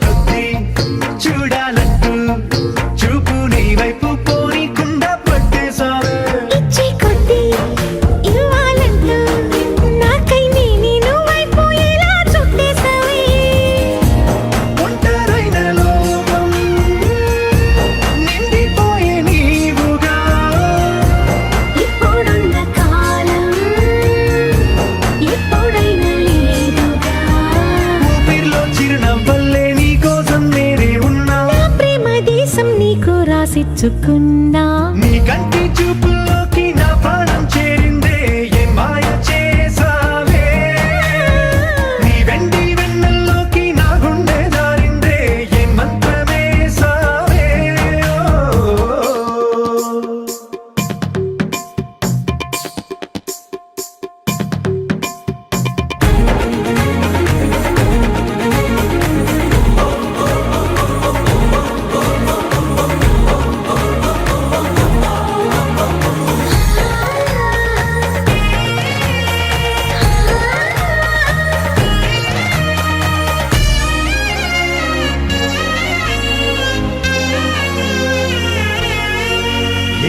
కొద్ది చూడాలంటూ చూపు నీ వైపు పోనీకుండా పట్టేశావే ఇచ్చే కొద్ది ఇవ్వాలంటూ నాకై నేను వైపు ఎలా చుట్టేశావే ఒంటరైన లోకం నిండిపోయే నీవుగా ఇప్పుడున్న కాలం ఎప్పుడైనా లేదుగా ఊపిరిలో చిరునవ్వల్లే నీ కోసం నేనే ఉన్నా నా ప్రేమ దేశం నీకు రాసిచ్చుకున్నా నీ కంటి చూపుల్లోకి నా ప్రాణం చేరిందే ఏ మాయ చేసావే నీ వెండి వెన్నెల్లోకి నా గుండె జారిందే ఏ మంత్రమేసావే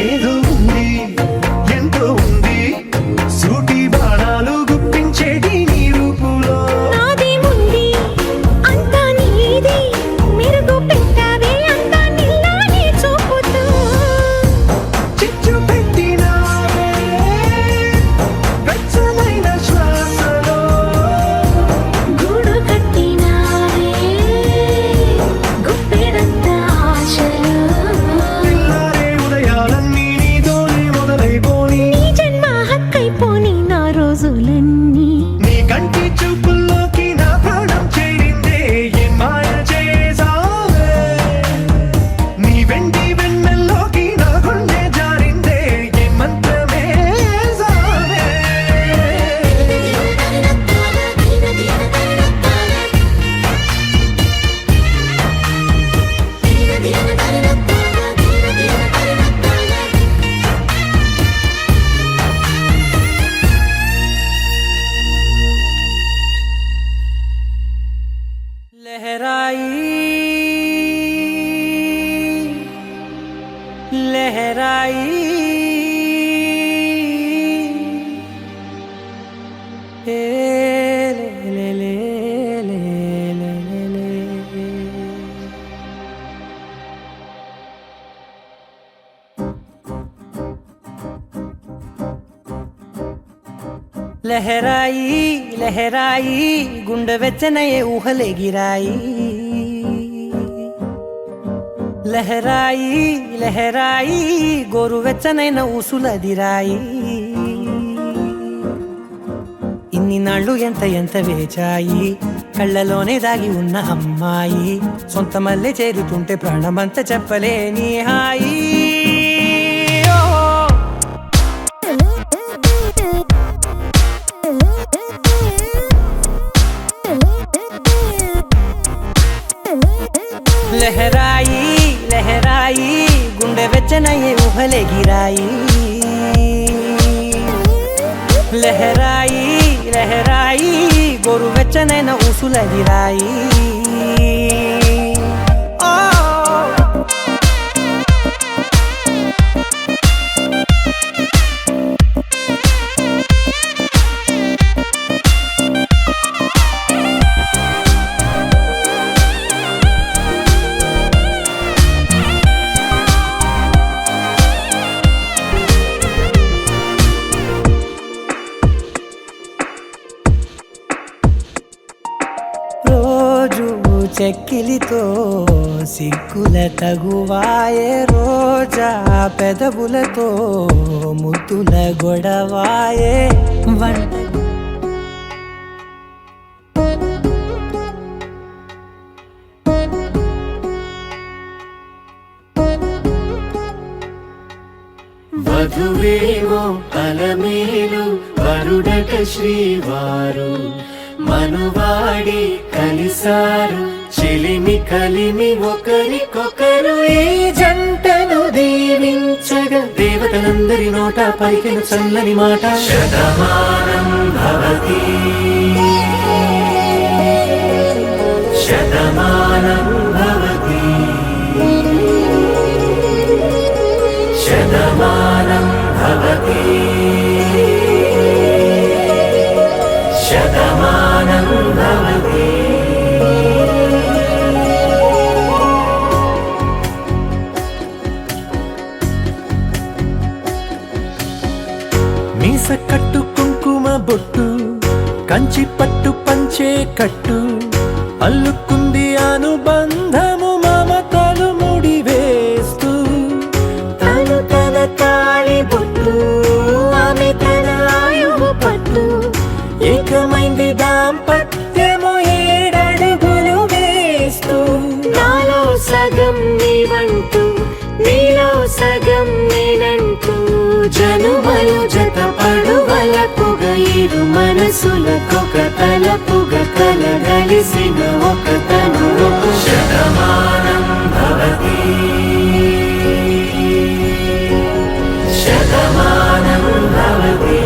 ఏదో ఉంది ఎంతో ఉంది సూటి బాణాలు గుప్పించేటి నీ రూపులో నాదేముంది అంతా నీది మెరుగు పెట్టావే అంతా నీలానే చూపుతూ చిచ్చు పెట్టినావే వెచ్చనైన శ్వాసలో గూడు కట్టినావే గుప్పెడంత ఆశలు పిల్లారే ఉదయాలన్నీ నీతోనే మొదలైపోని నీ జన్మ హక్కైపోని నా రోజులన్నీ నీ కంటి చూపుల్లోకి నా ప్రాణం చేరిందే ఏ మాయ చేసావే నీ వెండి వెన్నెల్లోకి నా గుండె జారిందే ఏ మంత్రమేసావే लहराई ए ले ले ले ले ले ले लहराई लहराई गुंड వెచ్చనయే ఊహలే గిరాయి లహరాయి లహరాయి గోరువెచ్చనైన ఊసులదిరాయి ఇన్ని నాళ్ళు ఎంత ఎంత వేచాయి కళ్ళలోనే దాగి ఉన్న అమ్మాయి సొంత మల్లె చేరుతుంటే ప్రాణమంత చెప్పలేని హాయి ఓ లహరాయి లహరాయి గుండె వెచ్చనయ్యే ఊహలే గిరాయి లహరాయి లహరాయి గోరు వెచ్చనైన ఊసులదిరాయి ఓ రోజు చెక్కిలితో సిగ్గుల తగువాయే రోజా పెదవులతో ముద్దుల గొడవాయే వంట వధువేవో అలమేలు వరుడట శ్రీవారు మనువాడి కలిసారు చెలిమి కలిమి ఒకరికొకరు ఈ జంటను దీవించగా దేవతలందరి నోట పలికిన చల్లని మాట శతమానం భవతి శతమానం శతమానం భవతి శతమానం భవతి శతమానం భవతి. మీస కట్టు కుంకుమ బొట్టు కంచి పట్టు పంచే కట్టు అల్లుకుంది అనుబంధము మమతలు ముడివేస్తూ తను తన తాళి బొట్టు ఆమె తన ఆయువు పట్టు ఏకమైంది దాంపత్యము 7 అడుగులు వేస్తూ నాలో సగం నీవంటూ నీలో సగం నేనంటూ జనుమలు జతపడు వలపుగ ఇరు మనసులకొక తలపుగ కలగలిసిన ఒక తను శతమానం భవతి శతమానం భవతి.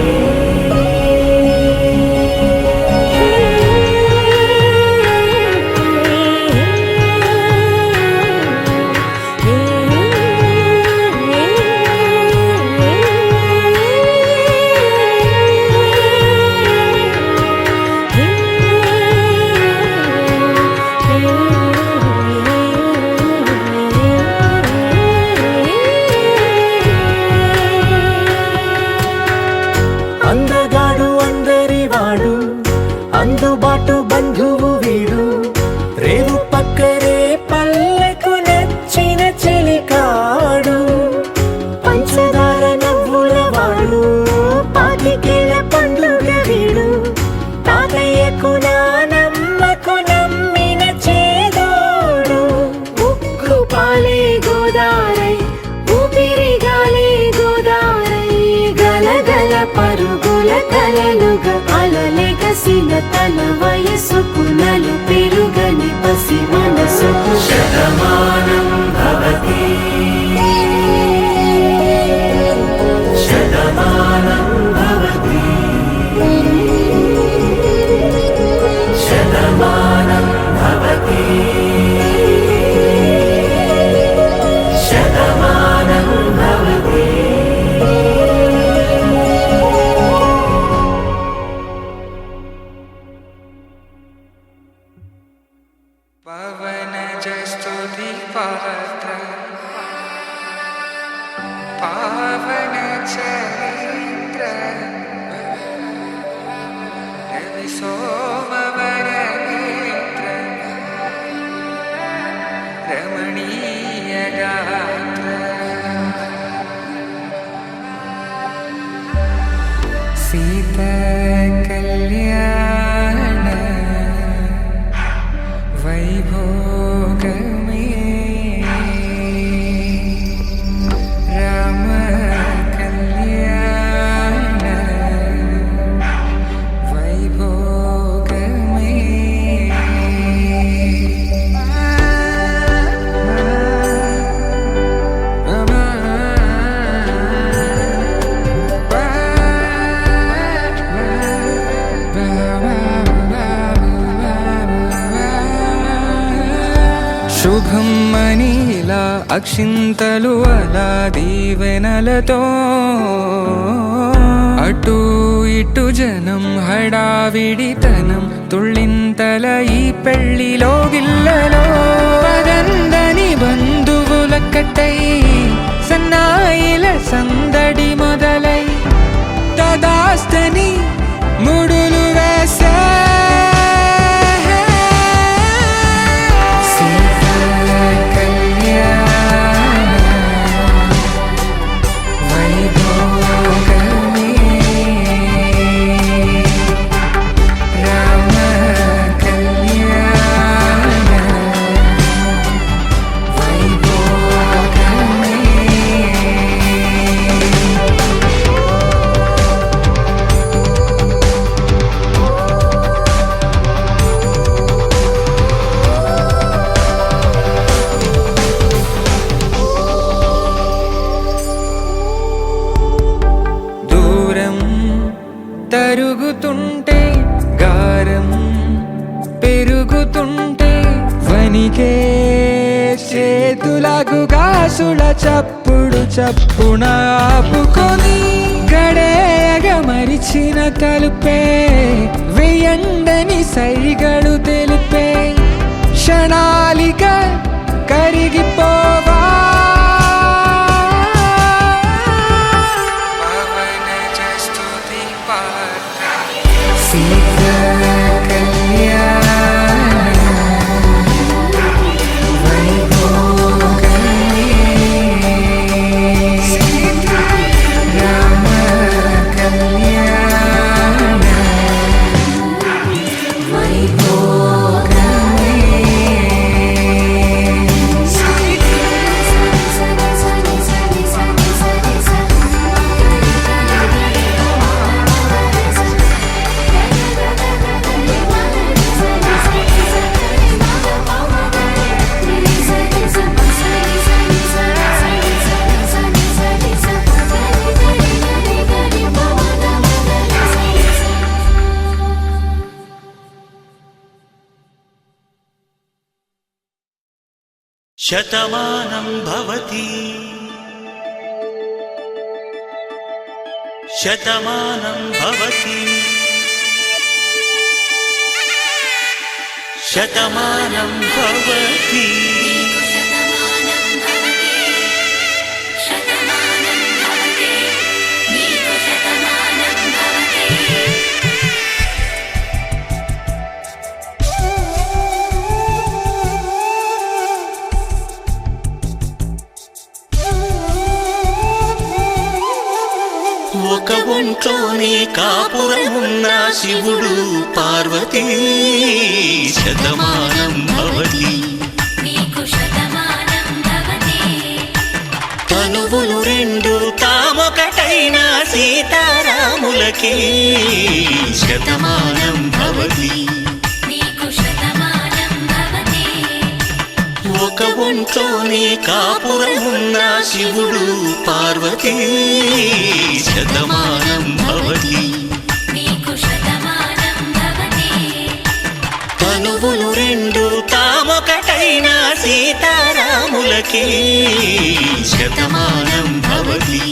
అందగాడు అందరివాడు అందుబాటు బంధువు వీడు రేవు పక్కరే పల్లెకు నచ్చిన చెలికాడు పంచదార నవ్వుల వాడు పాతికేల పండుగ వీడు తాతయ్యకు నానమ్మకు నమ్మిన చేదోడు ఉక్కు పాలే గోదారై ఊపిరిగాలే గోదారై గలగల పరుగుల కలలుగా అలలెగసిన తన వయసుకు నలు పెరుగని పసి మనసుకు శతమానం భవతి శతమానం భవతి శతమానం భవతి శతమానం భవతి. पवनजस्तुति पात्र पावन चरित्र रवि सोमवर नेत्र रमणीय गात्र सीता कल्याण वैभोगमे राम कल्याण वैभोगमे శుభం మనీలా అక్షింతలు అలా దీవెనలతో అటు ఇటు జనం హడావిడితనం తుళ్ళింతల ఈ పెళ్లిలో గిల్లలో పదందని బంధువుల కట్టై సన్నాయిల సందడి మొదలై తదాస్తని ముడులు వేసే చేతులకు గాసుల చప్పుడు చప్పున ఆపుకొని గడేయగ మరిచిన తలుపే వెయ్యండని సైగడు తెలిపే క్షణాలిక కరిగిపోవా శతమానం భవతి శతమానం భవతి శతమానం భవతి ఒక ఒంట్లోనే కాపురమున్న శివుడు పార్వతీ శతమానం భవతి తనువులు రెండు తామొకటైన సీతారాములకి శతమానం భవతి ఒక ఒంట్లోనే కాపురమున్న శివుడు పార్వతీ శతమానం భవతి తనువులు రెండు తామొకటైన సీతారాములకి శతమానం భవతి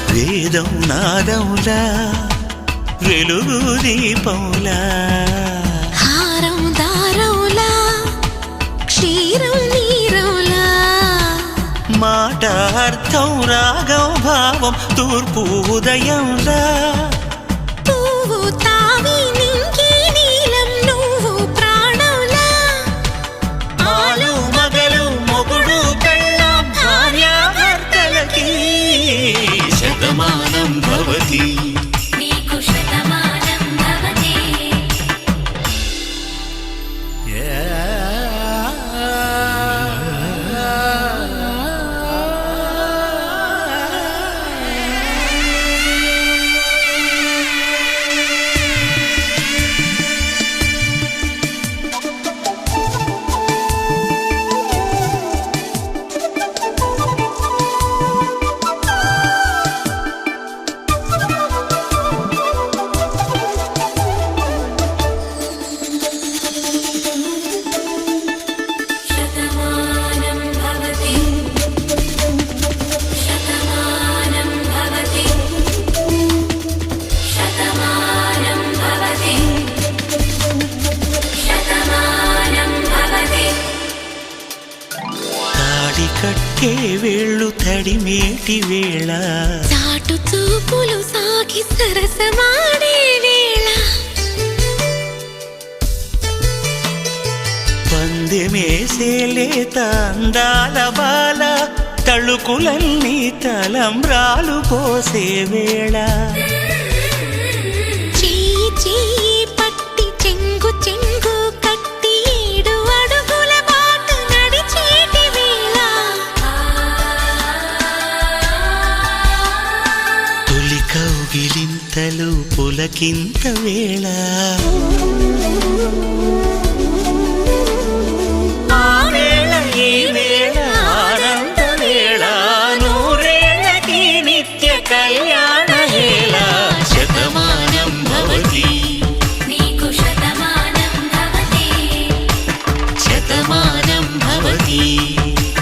వేదం నాదములా వెలుగు దీపములా హారం దారవులా క్షీరం నీరవులా మాట అర్థం రాగం భావం తూర్పు ఉదయంలా పువ్వు తావి నింగి నీలం నువ్వు ప్రాణంలా ఆలు మగలు మొగుడు పెళ్ళాం భార్యాభర్తలకి శతమానం భవతి కట్టే వేళ్ళు తడిమేటి వేళ చాటు చూపులు సాగి సరసమాడే వేళ పందెమేసే లేత అందాల బాల తళ్ళు తళుకులన్నీ తలంబ్రాలు పోసే వేళ చెయ్యి చెయ్యి పట్టి చెంగు చెంగు కట్టి 7 అడుగుల బాట నడిచేటి వేళ తొలి కౌగిలింతలు పులకింత వేళ ఆ వేళ ఈ వేళ ఆనంద వేళ నూరేళ్ళకి నిత్య కళ్యాణ వేళ శతమానం భవతి నీకు శతమానం భవతి శతమానం భవతి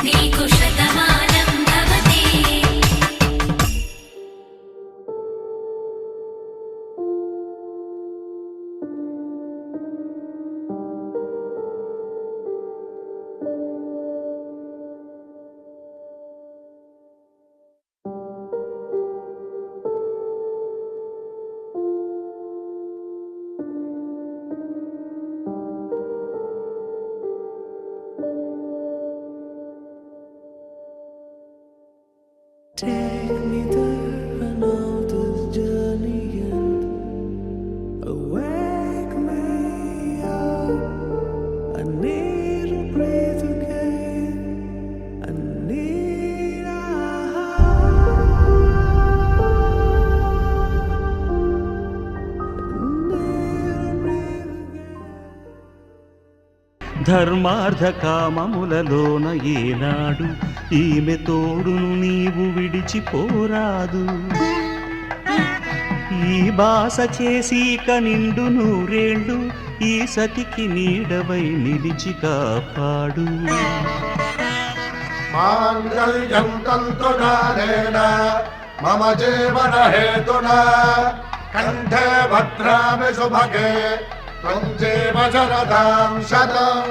నీకు Shatamanam Bhavati Take me there, I know this journey ends. Awake me up. I need to breathe again. I need a ధర్మార్థ కామములలోన ఏనాడు ఈమె తోడును నీవు విడిచిపోరాదు ఈ బాస చేసి నిండు నూరేళ్ళు ఈ సతికి నీడవై నిలిచి కాపాడు మాంగళ్యం తంతునానేన మమ జీవన హేతునా కంఠే భద్రామి శుభగే త్వం జీవ శరదాం శతం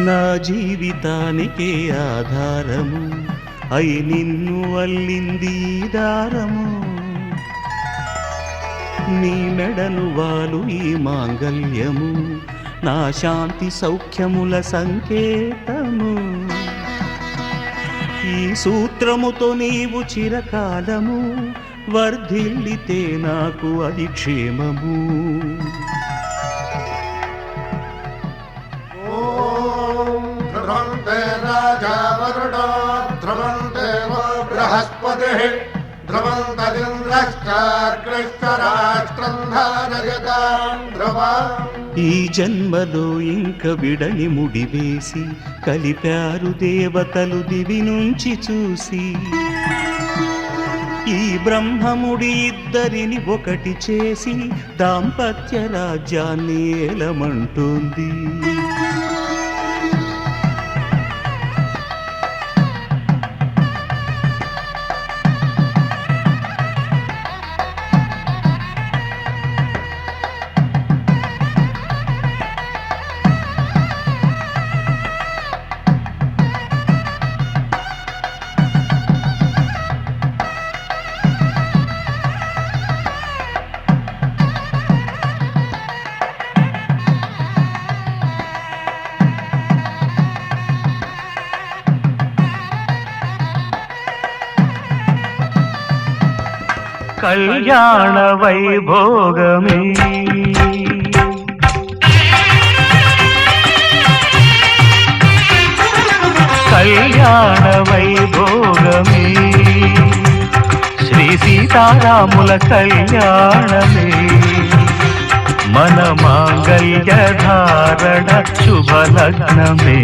నా జీవితానికే ఆధారము అయి నిన్ను అల్లింది ఈ దారము నీ మెడను వాలు ఈ మాంగల్యము నా శాంతి సౌఖ్యముల సంకేతము ఈ సూత్రముతో నీవు చిరకాలము వర్ధిల్లితే నాకు అది క్షేమము ధ్రువంతే రాజా వరుణో ధ్రువంతే బృహస్పతిః ధ్రువంతరింద్రశ్చాగ్రశ్చరాష్ట్రం ధారయతాం ధ్రువం ఈ జన్మలో ఇంక విడని ముడివేసి కలిపారు దేవతలు దివి నుంచి చూసి ఈ బ్రహ్మముడి ఇద్దరిని ఒకటి చేసి దాంపత్య రాజ్యాన్ని ఏలమంటోంది కళ్యాణ వైభోగమే కళ్యాణ వైభోగమే శ్రీ సీతారాముల కళ్యాణమే మన మాంగళ్య ధారణ శుభలగ్నమే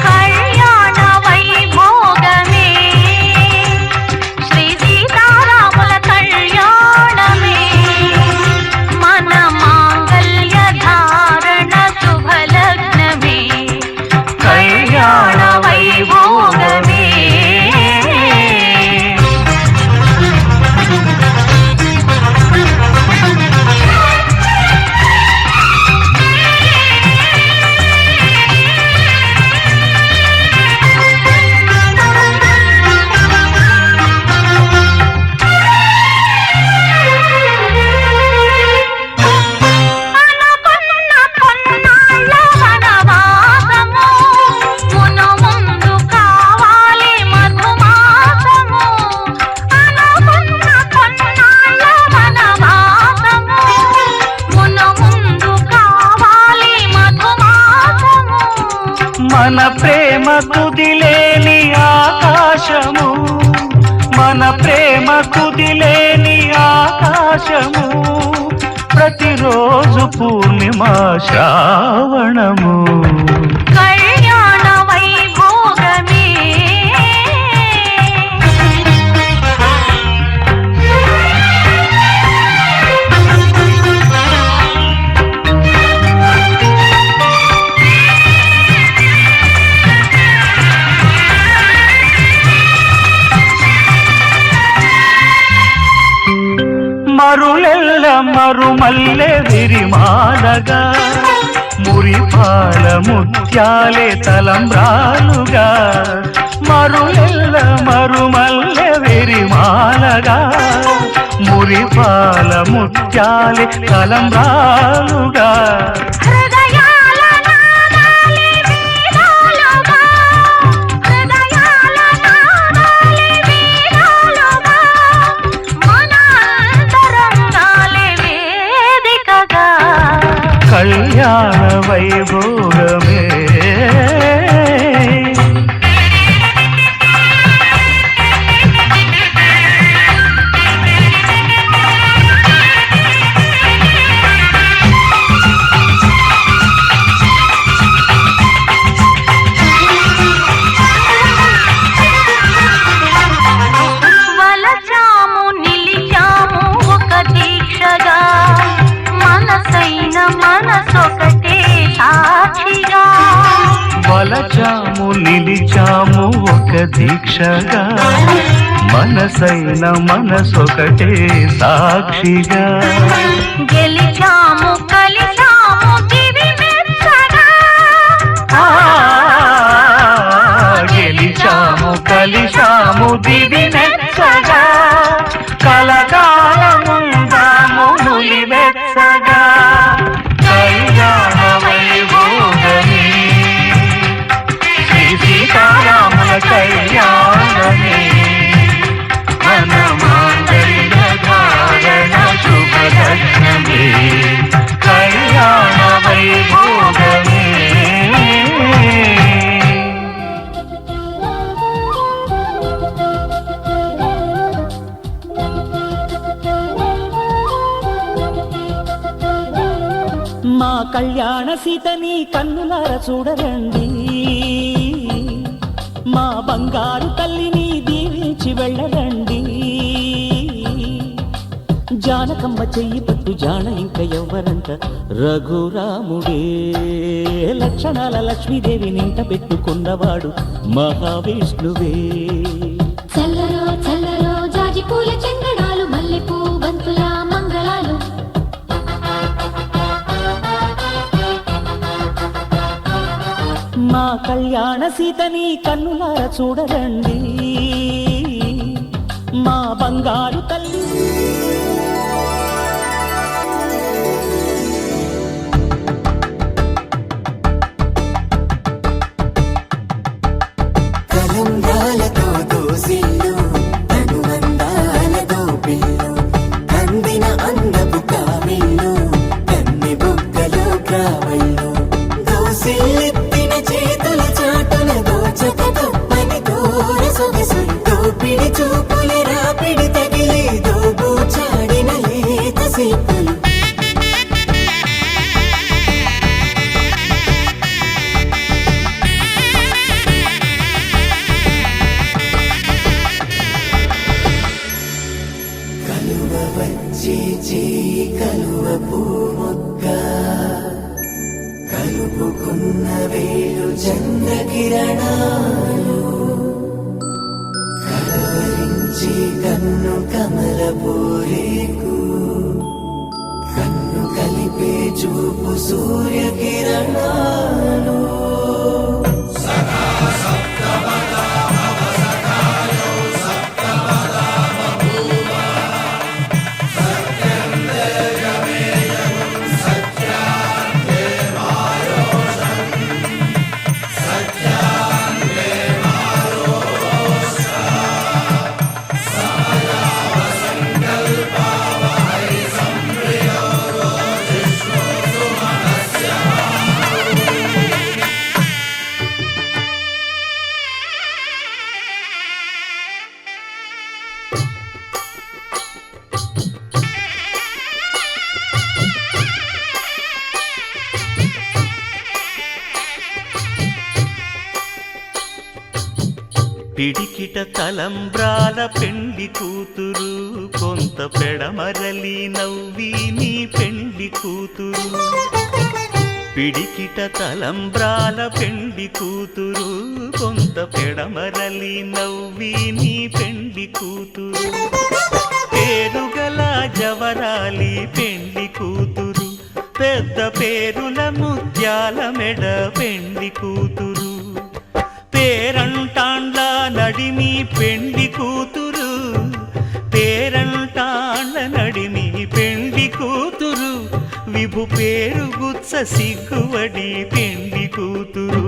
కళ్యాణ వైభోగమే శ్రీ సీతారాముల కళ్యాణమే మన మాంగళ్య ధారణ శుభలగ్నమే కళ్యాణ వైభోగమే మన ప్రేమ కుదిలేని ఆకాశము, మన ప్రేమ కుదిలేని ఆకాశము, ప్రతిరోజు పూర్ణిమ శ్రావణము. కళ్యాణ వైభోగమే మరులెల్ల మరుమల్లె విరిమాలగా, మురిపాల ముత్యాలే తలంబ్రాలుగా. మరులెల్ల మరుమల్లె విరిమాలగా, మురిపాల ముత్యాలే తలంబ్రాలుగా. హృదయాల నాదాలే వేదాలుగా, హృదయాల నాదాలే వేదాలుగా, మన అంతరంగాలే వేదికగా. కళ్యాణ వైభోగమే వలచాము నిలిచాము ఒక దీక్షగా, మనసైన మనసొకటే సాక్షిగా. వలచాము నిలిచాము ఒక దీక్షగా, మనసైన మనసొకటే సాక్షిగా. గెలిచాము కలిచాము దివి మెచ్చగా, గెలిచాము కలిశాము దివి మెచ్చగా. కలకాలముందాము నులి వెచ్చగా. కళ్యాణ వైభోగమే శ్రీ సీతారాముల కళ్యాణమే. మన మాంగళ్య ధారణ శుభలగ్నమే. కళ్యాణ వైభోగమే. మా కళ్యాణ సీతని కన్నులార చూడరండి, మా బంగారు తల్లిని దీవించి వెళ్ళరండి. జానకమ్మ చెయ్యి పట్టు జాన ఇంక ఎవ్వరంట, రఘురాముడే. లక్షణాల లక్ష్మీదేవి నింట పెట్టుకున్నవాడు మహావిష్ణువే. చల్లరో చల్లరో జాజి పూల చందనాలు, మల్లెపూ బంతుల మంగళాలు. మా కళ్యాణ సీతని కన్నులార చూడరండి, మా బంగారు తల్లి. కలంబ్రాలతో దోసిల్లు, తనువందాలతో పిల్లు, కందిన అందపు కావిళ్ళు, కన్ని బుగ్గలు గ్రావళ్ళు. దోసిల్లెత్తిన చేతుల చాటున దోచక తప్పని దూర సొగసులు, దోపిడి చూపుల రాపిడి తగిలి దోబూచాడిన లేత సీపులు. కలువ వచ్చే చేయి కలువ పూమొక్క, కలుపుకున్న వేలు చంద్రకిరణాలు, కలవరించి కన్ను కమల పూరేకు, కన్ను కలిపే చూపు సూర్యకిరణాలు. పిడికిట తలంబ్రాల పెండ్లి కూతురు కొంత పెడమరలి నవ్వి నీ పెండ్లి కూతురు పిడికిట తలంబ్రాల పెండ్లి కూతురు కొంత పెడమరలి నవ్వి నీ పెండ్లి కూతురు పేరుగల జవరాలి పెండ్లి కూతురు పెద్ద పేరుల ముత్యాల మెడ పెండ్లి కూతురు పేరంటాండ్ల నడిమి పెండ్లి కూతురు పేరంటాండ్ల నడిమి పెండ్లి కూతురు విభు పేరు గుత్స సిగ్గువడి పెండ్లి కూతురు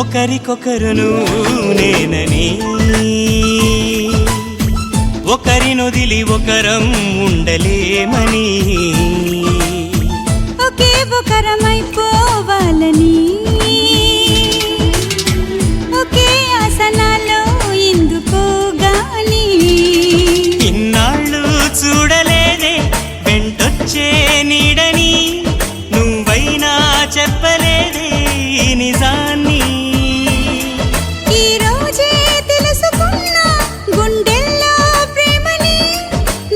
ఒకరికొకరును నేనని ఒకరినొదిలి ఒకరం ఉండలేమని ఒకే ఒకరమైపోవాలని ఒకే ఆసనాలో ఎందుకో గాని ఇన్నాళ్ళు చూడలేదే వెంటొచ్చే నీడని నువ్వైనా చెప్పలేదే ఈ నిజాన్ని ఈ రోజే తెలుసుకున్నా గుండెల్లో ప్రేమని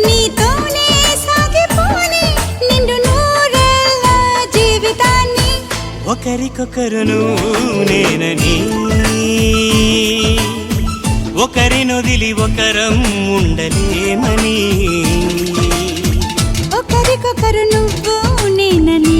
నీతోనే సాగిపోని నిండు నూరేళ్ళ జీవితాన్ని ఒకరికొకరును నేనని ఒకరినొదిలి ఒకరం ఉండలేమని ఒకరికొకరు నువ్వు నేనని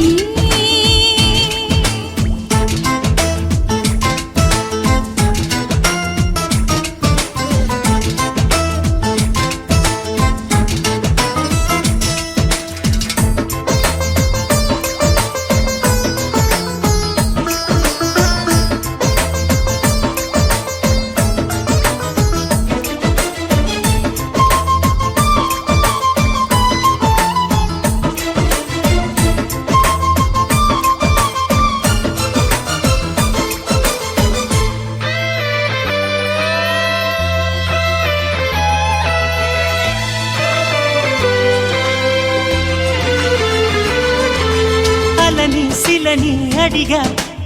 అలని శిలని అడిగా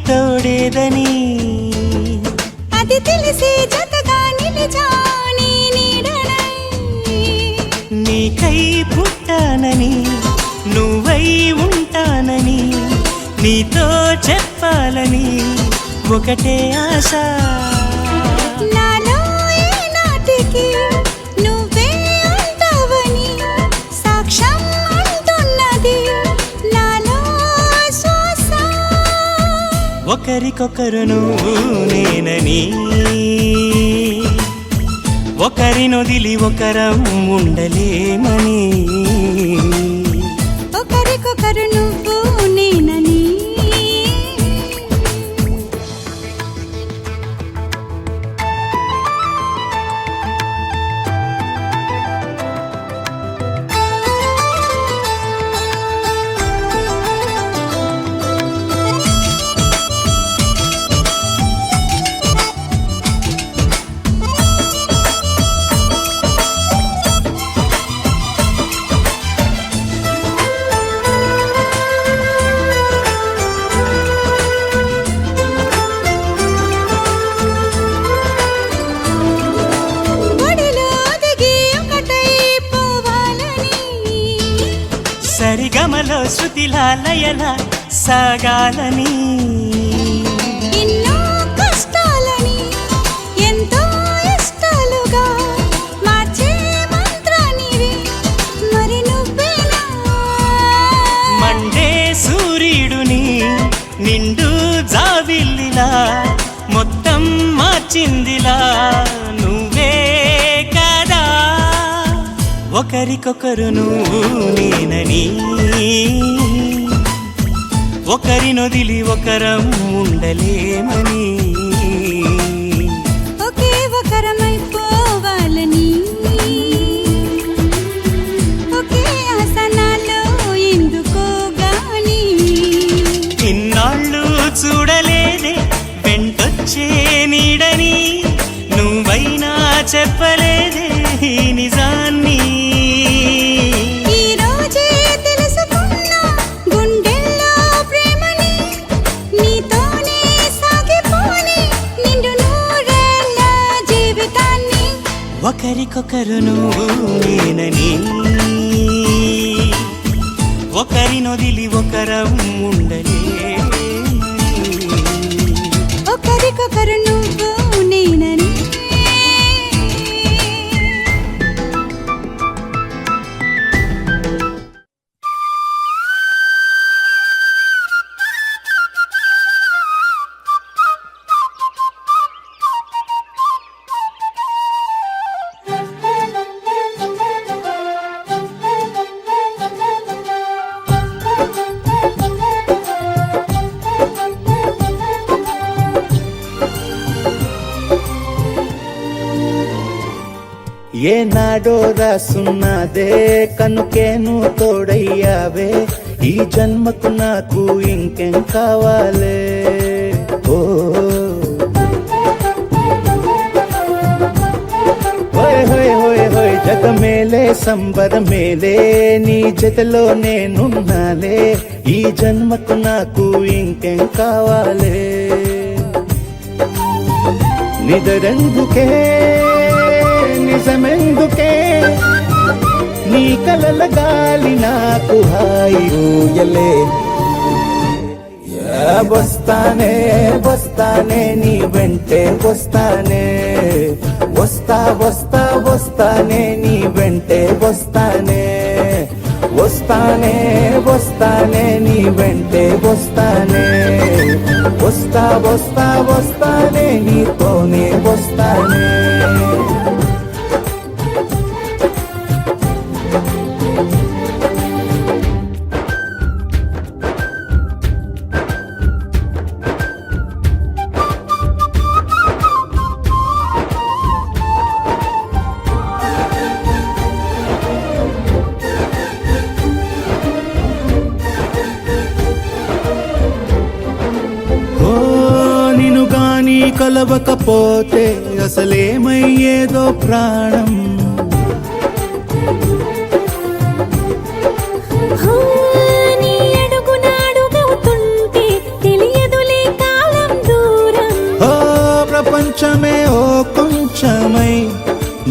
తోడేదని అది తెలిసి జతగా నిలిచా నీ నీడనై నీకై పుట్టానని నువ్వై ఉంటానని నీతో చెప్పాలని ఒకటే ఆశ నాలో ఏ నాటికి నువ్వే ఉంటావని సాక్ష్యం అంటున్నది నాలో శ్వాస ఒకరికొకరును నేనని ఒకరినొదిలి ఒకరం ఉండలేమని ఒకరికొకరు నువ్వు నేనని ఒడిలో దిగి ఒకటై పోవాలని సరిగమలో శృతిలా లయలా సాగాలని ఎన్నో కష్టాలని ఎంతో ఇష్టాలుగా మార్చే మంత్రానివి మరి నువ్వేనా మండే సూర్యుడుని నిండు జావిల్లిలా మొత్తం మార్చిందిలా నువ్వే కదా ఒకరికొకరును నేనని ఒకరినొదిలి ఒకరం ఉండలేమని ఒకే ఒకరమైపోవాలని ఒకే ఆసనాలో ఎందుకో గాని ఇన్నాళ్ళు చూడలేదే వెంటొచ్చే నీడని నువ్వైనా చెప్పలేదే ఈ నిజాన్ని ఈ రోజే తెలుసుకున్నా గుండెల్లో ప్రేమని నీతోనే సాగిపోని నిండు నూరేళ్ళ జీవితాన్ని ఒకరికొకరును నేనని ఒకరినొదిలి ఒకరం ఉండలేమని ఒకరికొకరు నువ్వు నేనని ఏనాడో రాసున్నదే కనుకేను తోడయ్యావే ఈ జన్మకు నాకు ఇంకేం కావాలే ఓ హోయ్ హోయ్ హోయ్ హోయ్ జగమేలే సంబరమేలే నీ జతలో నేనున్నాలే ఈ జన్మకు నాకు ఇంకేం కావాలే నిదరెందుకే నిజమెందుకే నీ కలల గాలి నాకు హాయి ఊయలే వస్తానే వస్తానే నీ వెంటే వస్తానే వస్తా వస్తా వస్తానే నీ వెంటే వస్తానే వస్తానే వస్తానే నీ వెంటే వస్తానే వస్తా వస్తా వస్తానే నీతోనే వస్తానే కలవకపోతే అసలేమయ్యేదో ప్రాణం నీ అడుగునాడుగవుతుంటే తెలియదులే కాలం దూరం ఓ ప్రపంచమే ఓ కొంచెమై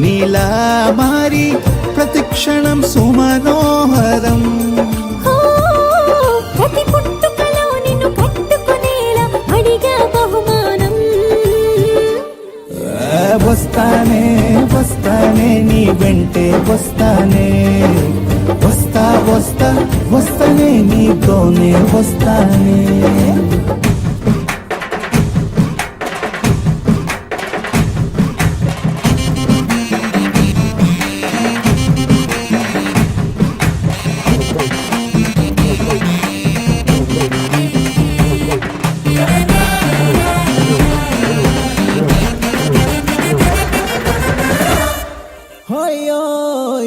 నీలా మారి ప్రతిక్షణం సుమనోహరం ప్రతి పుట్టుకలో నిన్ను కట్టుకునేలా అడిగా బహుమానం వస్తానే వస్తానే నీ వెంటే వస్తానే వస్తా వస్తా వస్తానే నీతోనే వస్తానే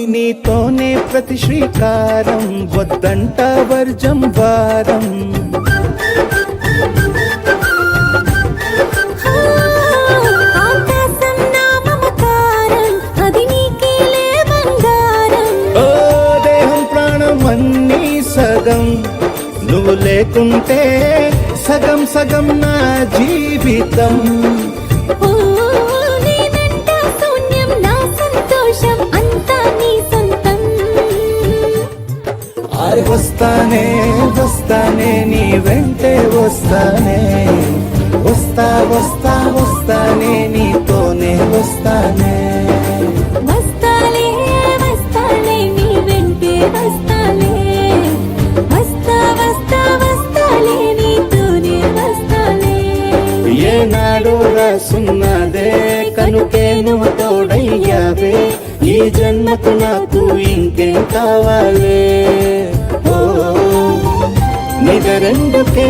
నీతోనే ప్రతి శ్రీకారం వద్దంట వర్జం వారం ఆకాశం నా మమకారం అది నీకేలే బంగారం ఓ దేహం ప్రాణం అన్నీ సగం నువ్వు లేకుంటే సగం సగం నా జీవితం వస్తానే వస్తానే నీ వెంటే వస్తానే వస్తా వస్తా వస్తానే నీతోనే వస్తానే వస్తాలే వస్తాలే నీ వెంటే వస్తాలే వస్తా వస్తా వస్తాలే నీతోనే వస్తాలే ఏనాడు రాసున్నదే కనుకే నువ్వు తోడయ్యావే ఈ జన్మకు నాకు ఇంకేం కావాలే నిజరెందుకే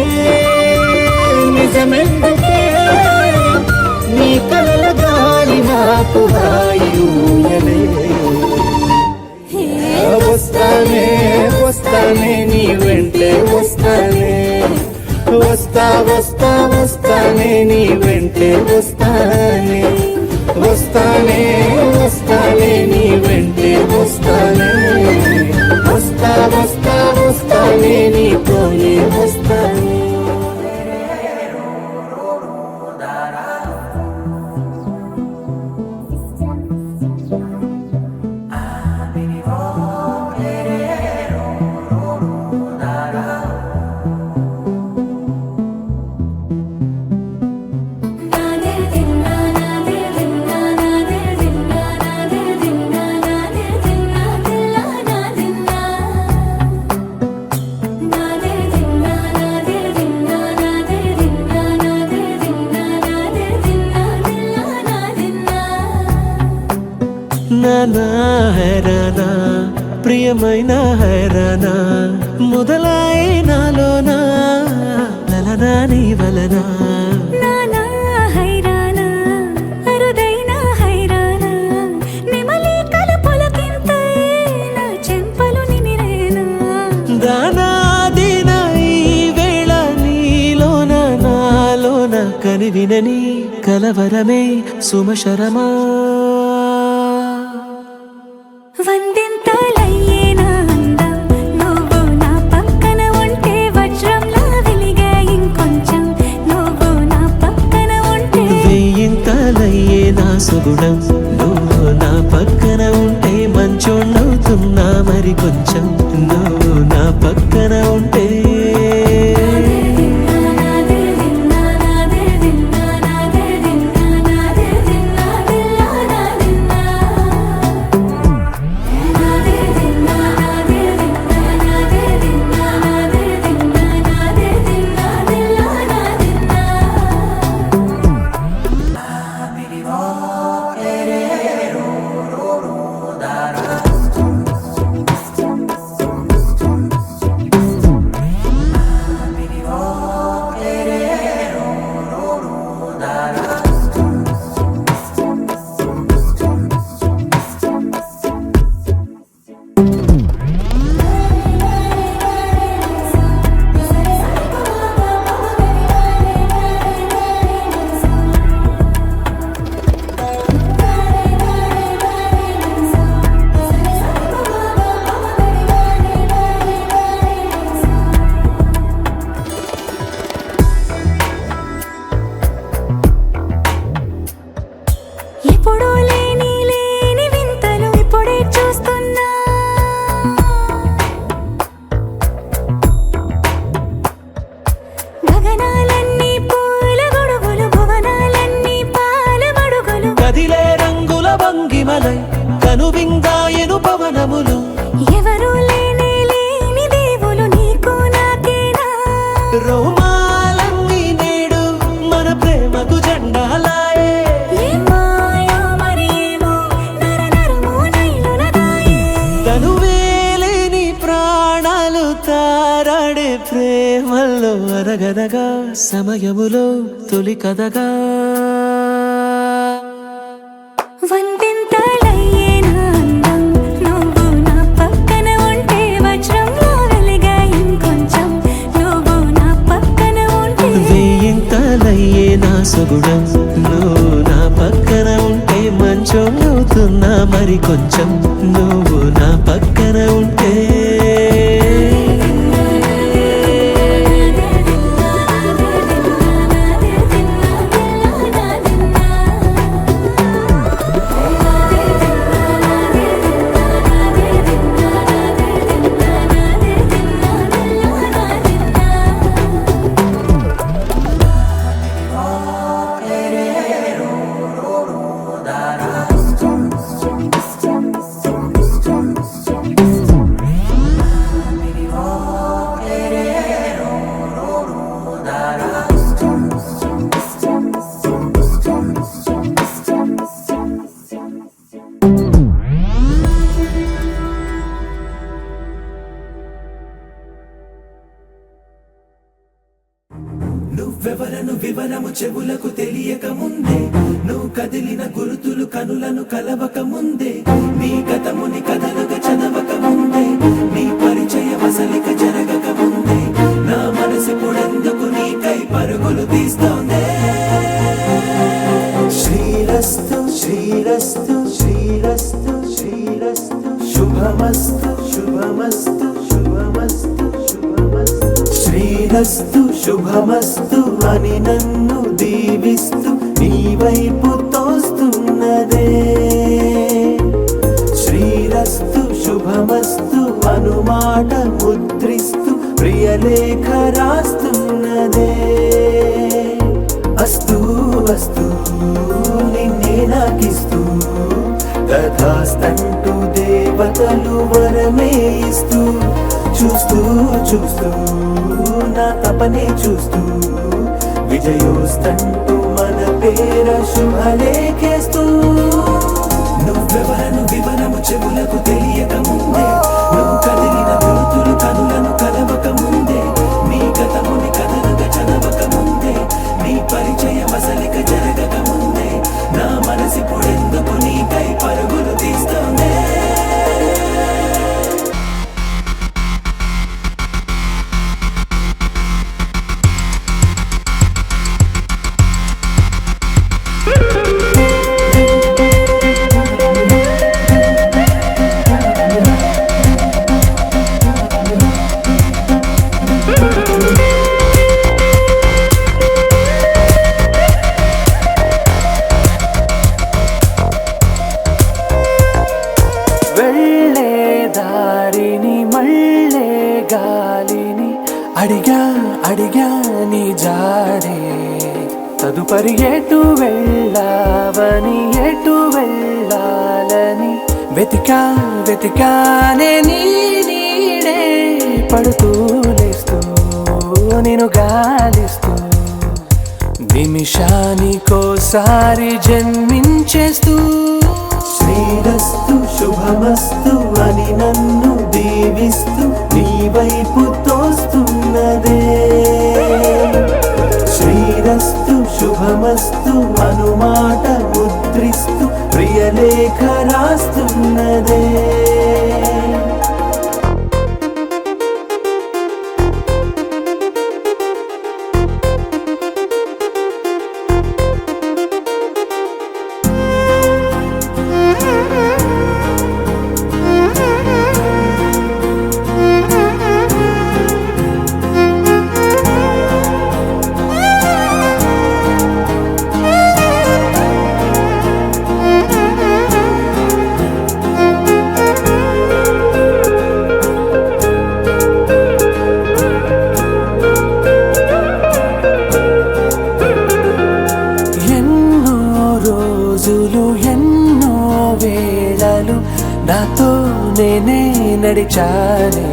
నిజమెందుకే నీ కలల గాలి నాకు హాయిలే వస్తానే వస్తానే నీ వెంటే వస్తానే వస్తా వస్తా వస్తానే నీ వెంటే వస్తానే వస్తానే వస్తానే నీ వెంటే వస్తానే వస్తా వస్తా వస్తానే నీతోనే వస్తానే నానా హైరానా ప్రియమైన హైరానా మొదలాయే నాలోనా లలనా నీ వలనా నానా హైరానా అరుదైన హైరానా నెమలిక కనివినని కలవరమే సుమశరమా వందింతలయ్యే నా అందం నువ్వు నా పక్కన ఉంటే వజ్రంలా వెలిగే ఇంకొంచెం నువ్వు నా పక్కన ఉంటే వెయ్యింతలయ్యే నా సుగుణం నువ్వు నా పక్కన ఉంటే మంచోణ్ణవుతున్నా మరి కొంచెం నువ్వు నా పక్కన ఉంటే ఎప్పుడూ లేని వింతలు ఇప్పుడే చూస్తున్నా గగనాలన్నీ పూల గొడుగులు భువనాలన్నీ పాల మడుగులు కదిలే రంగుల భంగిమలై కనువిందాయను పవనములు ఎవరు లేని దేవులు నీకు నాకేనా రోమాలన్నీ నేడు మన ప్రేమకు జెండాలాయే ఏ మాయో మరేమో నరనరమో నైలునదాయే తనువేలేని ప్రాణాలు తారాడే ప్రేమల్లో అరగనగా సమయములో తొలి కథగా వందింతలయ్యే నా అందం నువ్వు నా పక్కన ఉంటే వజ్రంలా వెలిగే ఇంకొంచెం నువ్వు నా పక్కన ఉంటే వెయ్యింతలయ్యే నా సుగుణం నువ్వు నా పక్కన ఉంటే మంచోణ్ణవుతున్నా మరి కొంచెం నువ్వు నా పక్కన ఉంటే నువ్వెవరను వివరము చెవులకు తెలియక ముందే నువ్వు కదిలిన గురుతులు కనులను కలవక ముందే నీ గతముని కథలుగా చదవక ముందే నీ పరిచయ వసలిక జరగక ముందే నా మనసిప్పుడెందుకు నీకై పరుగులు తీస్తోందే శ్రీరస్తు శ్రీరస్తు శ్రీరస్తు శ్రీరస్తు శుభమస్తు శుభమస్తు శుభమస్తు శుభమస్తు శ్రీరస్తు శుభమస్తు అని నన్ను దీవిస్తూ నీ వైపు తోస్తున్నదే శ్రీరస్తు శుభమస్తు అనుమాట ముద్రిస్తూ ప్రియలేఖ రాస్తున్నదే అస్తు అస్తు నిన్నే నాకిస్తూ తథాస్తంటూ దేవతలు వరమే ఇస్తూ చూస్తూ చూస్తూ నా తపనే చూస్తూ విజయోస్తంటూ మన పేర శుభలేఖేస్తూ నువ్వెవరను వివరము చెవులకు తెలియక ముందే నువ్వు కదిలిన గురుతులు కనులను కలవక ముందే నీ గతముని కథలుగా చదవక ముందే నీ పరిచయ వసలిక జరగక ముందే నా మనసిప్పుడెందుకు నీకై పరుగులు తీస్తోందే అడిగా నీ జాడే తదుపరి ఎటు వెళ్ళావని ఎటు వెళ్ళాలని వెతికా వెతికానే నీ నీడే పడుతూ లేస్తూ నేను గాలిస్తూ నిమిషానికోసారి జన్మించేస్తూ శ్రీరస్తు శుభమస్తు అని నన్ను దీవిస్తూ నీ వైపు తోస్తున్నదే శ్రీరస్తు శుభమస్తు అనుమాట ముద్రిస్తూ ప్రియలేఖ రాస్తున్నదే ఎన్నో వేళలు నాతో నేనే నడిచానే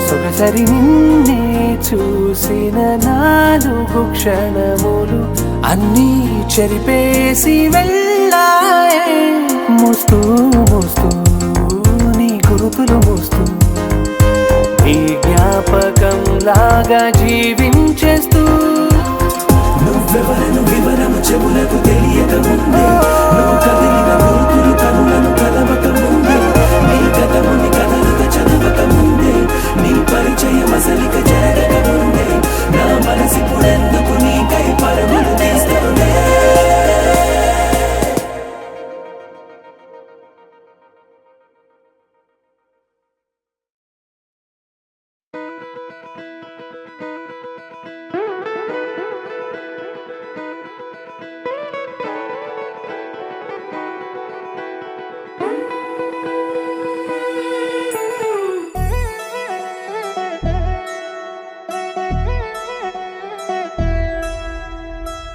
సొగసరి నిన్నే చూసిన 4 క్షణములు అన్నీ చెరిపేసి వెళ్ళాయే మోస్తూ మోస్తూ నీ గురుతులు మోస్తూ నీ జ్ఞాపకం లాగా జీవించేస్తూ నువ్వెవరను వివరము చెవులకు తెలియక ముందే నువ్వు కదిలిన గురుతులు కనులను కలవక ముందే నీ గతముని కదలిక చదవక ముందే నీ పరిచయం అసలిక జరగక ముందే నా మనసిప్పుడెందుకు నీకై పరుగులు తీస్తుందే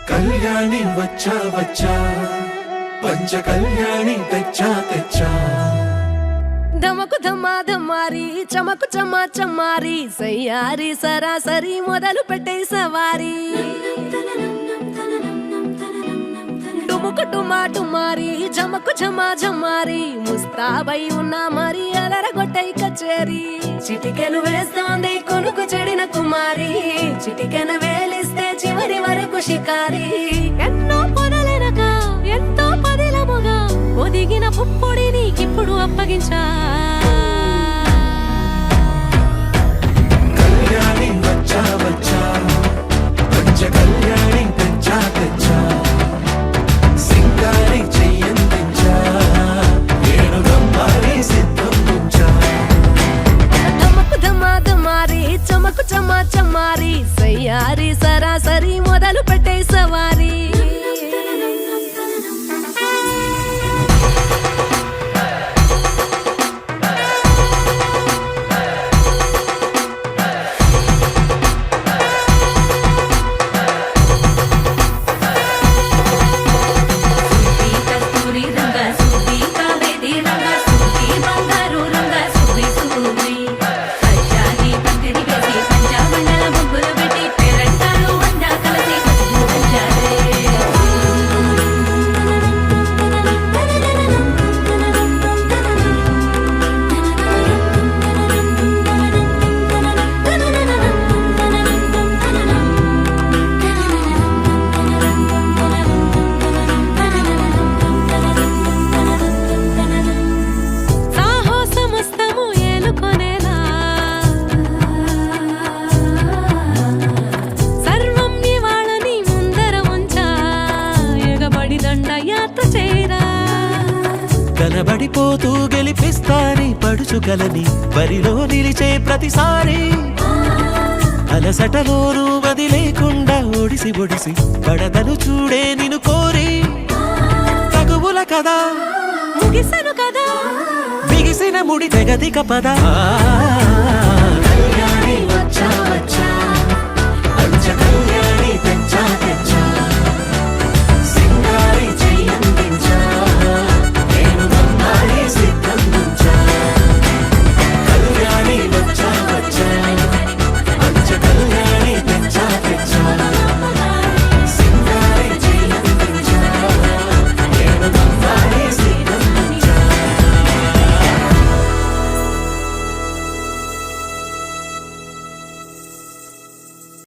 కళ్యాణి వచ్చా వచ్చా పంచ కళ్యాణి తెచ్చా తెచ్చా ధమకు ధమా ధమారి చమకు చమా చమారి సయ్యారి సరాసరి మొదలు పెట్టే సవారి డుముకు టుమా టుమారి జమకు ఝమా ఝమారి ముస్తాబై ఉన్నా మరి అలరగొట్టై కచేరి చిటికెను వేస్తోంది కొనుకు చెడిన కుమారి చిటికెను వేలిస్తే చివరి వరకు షికారి ఎన్నో పొదలెనక ఎంతో పదిలముగా ఒదిగిన పుప్పొడి నీకిప్పుడు అప్పగించా కళ్యాణి వచ్చా వచ్చా పంచ కళ్యాణి తెచ్చా తెచ్చా సింగారి చెయ్యందించా ఏడు గమ్మారి సిద్ధం ఉంచా ధమకు ధమా ధమారి చమకు చమా చమారి సయ్యారి సరాసరి మొదలు పెట్టే సవారి కనబడిపోతూ గెలిపిస్తాని పడుచుకలని బరిలో నిలిచే ప్రతిసారి అలసటలోనూ వదిలేకుండా ఒడిసి ఒడిసి పడదను చూడే నిన్ను కోరి తగువుల కదా ముగిసెను కదా బిగిసిన ముడి తెగదిక పద